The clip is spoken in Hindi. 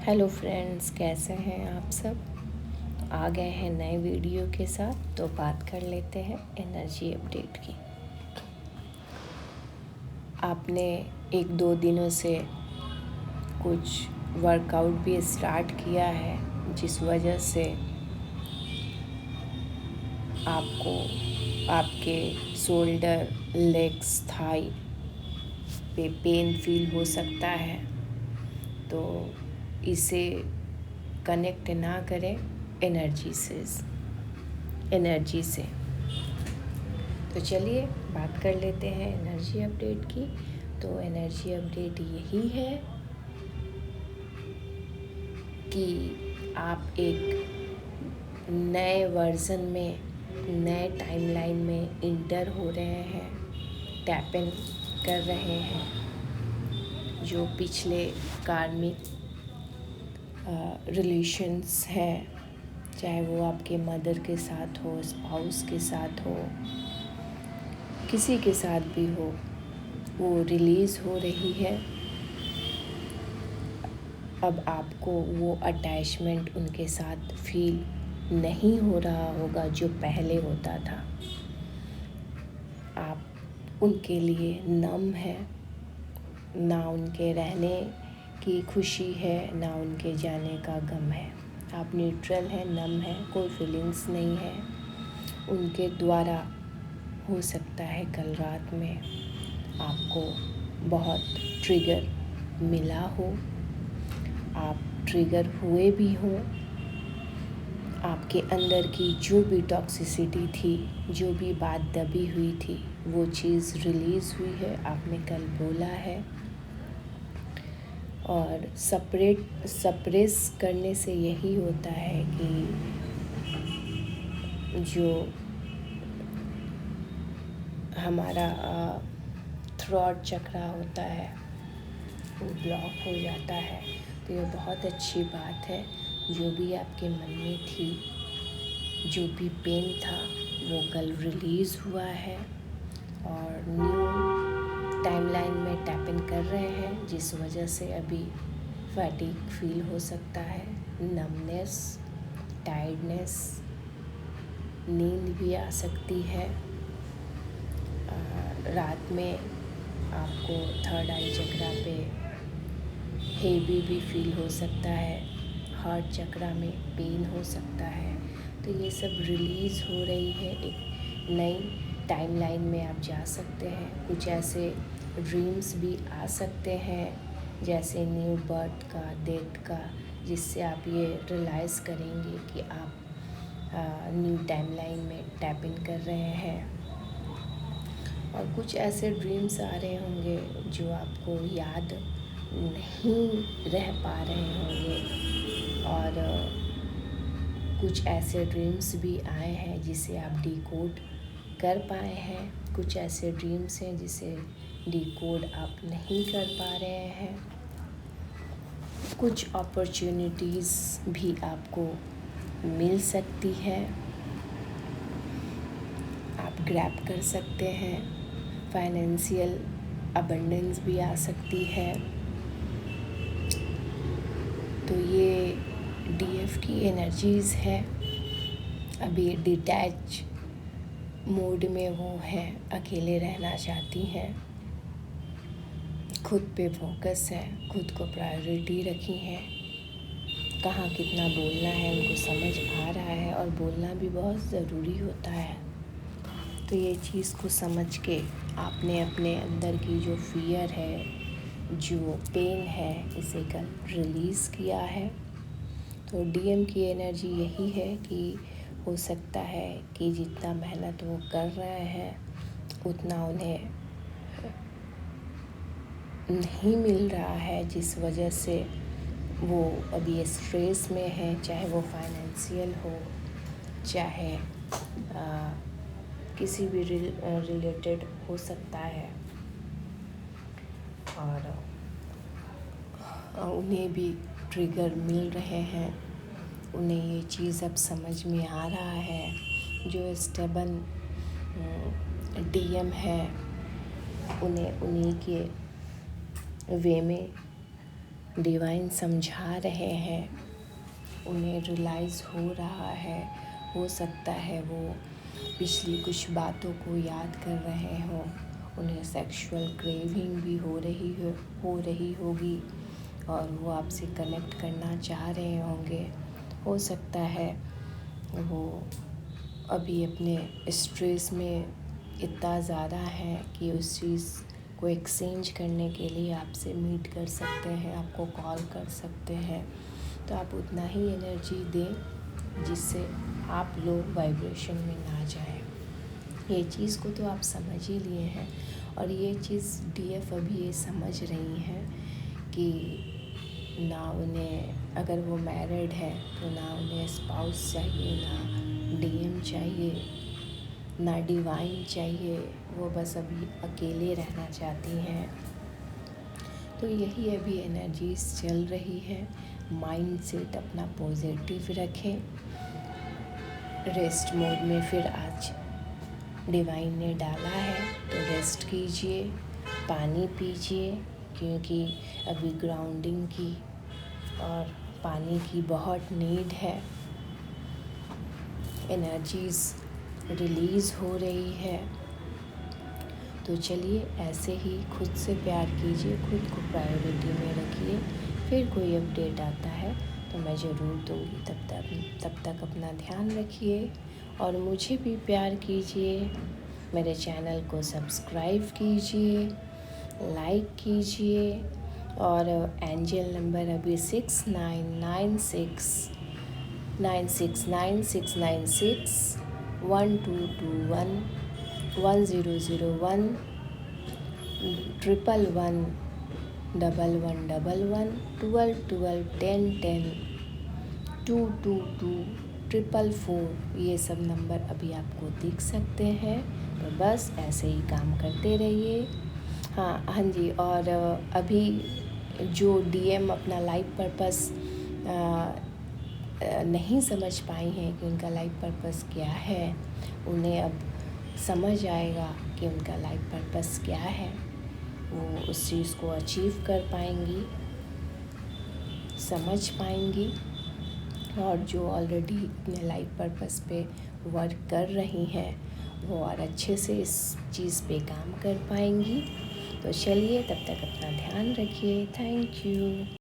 हेलो फ्रेंड्स, कैसे हैं आप सब। आ गए हैं नए वीडियो के साथ। तो बात कर लेते हैं एनर्जी अपडेट की। आपने 1-2 दिनों से कुछ वर्कआउट भी स्टार्ट किया है, जिस वजह से आपको आपके शोल्डर, लेग्स, थाई पे पेन फील हो सकता है। तो इसे कनेक्ट ना करें एनर्जी से। तो चलिए बात कर लेते हैं एनर्जी अपडेट की। तो एनर्जी अपडेट यही है कि आप एक नए वर्जन में, नए टाइमलाइन में इंटर हो रहे हैं, टैप इन कर रहे हैं। जो पिछले कार्मिक रिलेशंस हैं, चाहे वो आपके मदर के साथ हो, स्पाउस के साथ हो, किसी के साथ भी हो, वो रिलीज़ हो रही है। अब आपको वो अटैचमेंट उनके साथ फील नहीं हो रहा होगा जो पहले होता था। आप उनके लिए नम है, ना उनके रहने की खुशी है, ना उनके जाने का गम है। आप न्यूट्रल हैं, नम है, कोई फीलिंग्स नहीं है। उनके द्वारा हो सकता है कल रात में आपको बहुत ट्रिगर मिला हो, आप ट्रिगर हुए भी हों। आपके अंदर की जो भी टॉक्सिसिटी थी, जो भी बात दबी हुई थी, वो चीज़ रिलीज़ हुई है। आपने कल बोला है। और सप्रेस करने से यही होता है कि जो हमारा थ्रोट चक्रा होता है वो ब्लॉक हो जाता है। तो ये बहुत अच्छी बात है। जो भी आपके मन में थी, जो भी पेन था, वो कल रिलीज़ हुआ है और न्यू टाइमलाइन में टैप इन कर रहे हैं, जिस वजह से अभी फैटिग फील हो सकता है, नमनेस, टायर्डनेस, नींद भी आ सकती है। रात में आपको थर्ड आई चक्रा पे हेवी भी फील हो सकता है, हार्ट चक्रा में पेन हो सकता है। तो ये सब रिलीज़ हो रही है। एक नई टाइमलाइन में आप जा सकते हैं। कुछ ऐसे ड्रीम्स भी आ सकते हैं, जैसे न्यू बर्थ का, डेथ का, जिससे आप ये रियलाइज़ करेंगे कि आप न्यू टाइमलाइन में टैप इन कर रहे हैं। और कुछ ऐसे ड्रीम्स आ रहे होंगे जो आपको याद नहीं रह पा रहे होंगे, और कुछ ऐसे ड्रीम्स भी आए हैं जिसे आप डिकोड कर पाए हैं। कुछ ऐसे ड्रीम्स हैं जिसे डिकोड आप नहीं कर पा रहे हैं। कुछ अपॉर्चुनिटीज़ भी आपको मिल सकती है, आप ग्रैब कर सकते हैं। फाइनेंशियल अबंडेंस भी आ सकती है। तो ये डीएफ की एनर्जीज़ है। अभी डिटैच मोड में वो हैं, अकेले रहना चाहती हैं, खुद पे फोकस है, खुद को प्रायोरिटी रखी है। कहाँ कितना बोलना है उनको समझ आ रहा है, और बोलना भी बहुत ज़रूरी होता है। तो ये चीज़ को समझ के आपने अपने अंदर की जो फियर है, जो पेन है, इसे कल रिलीज़ किया है। तो डीएम की एनर्जी यही है कि हो सकता है कि जितना मेहनत वो कर रहे हैं उतना उन्हें नहीं मिल रहा है, जिस वजह से वो अभी स्ट्रेस में है, चाहे वो फाइनेंशियल हो, चाहे किसी भी रिलेटेड हो सकता है। और उन्हें भी ट्रिगर मिल रहे हैं। उन्हें ये चीज़ अब समझ में आ रहा है। जो स्टेबल डीएम है, उन्हें उन्हीं के वे में डिवाइन समझा रहे हैं, उन्हें रियलाइज़ हो रहा है। हो सकता है वो पिछली कुछ बातों को याद कर रहे हों, उन्हें सेक्सुअल क्रेविंग भी हो रही होगी और वो आपसे कनेक्ट करना चाह रहे होंगे। हो सकता है वो अभी अपने स्ट्रेस में इतना ज़्यादा है कि उस चीज़ को एक्सचेंज करने के लिए आपसे मीट कर सकते हैं, आपको कॉल कर सकते हैं। तो आप उतना ही एनर्जी दें जिससे आप लोग वाइब्रेशन में ना जाएं। ये चीज़ को तो आप समझ ही लिए हैं और ये चीज़ डीएफ अभी ये समझ रही हैं कि ना उन्हें, अगर वो मैरिड है तो ना उन्हें स्पाउस चाहिए, ना डीएम चाहिए, ना डिवाइन चाहिए। वो बस अभी अकेले रहना चाहती हैं। तो यही अभी एनर्जीज चल रही है। माइंड सेट अपना पॉजिटिव रखें। रेस्ट मोड में फिर आज डिवाइन ने डाला है तो रेस्ट कीजिए, पानी पीजिए, क्योंकि अभी ग्राउंडिंग की और पानी की बहुत नीड है। एनर्जीज रिलीज़ हो रही है। तो चलिए ऐसे ही खुद से प्यार कीजिए, खुद को प्रायोरिटी में रखिए। फिर कोई अपडेट आता है तो मैं ज़रूर दूँगी। तब तक अपना ध्यान रखिए और मुझे भी प्यार कीजिए। मेरे चैनल को सब्सक्राइब कीजिए, लाइक कीजिए और एंजल नंबर अभी 69669122111010222244 ये सब नंबर अभी आपको दिख सकते हैं। तो बस ऐसे ही काम करते रहिए। हाँ जी, और अभी जो डीएम अपना लाइफ पर्पस नहीं समझ पाई हैं कि उनका लाइफ पर्पस क्या है, उन्हें अब समझ आएगा कि उनका लाइफ पर्पस क्या है। वो उस चीज़ को अचीव कर पाएंगी, समझ पाएंगी और जो ऑलरेडी अपने लाइफ पर्पस पे वर्क कर रही हैं वो और अच्छे से इस चीज़ पे काम कर पाएंगी। तो चलिए तब तक अपना ध्यान रखिए। Thank you.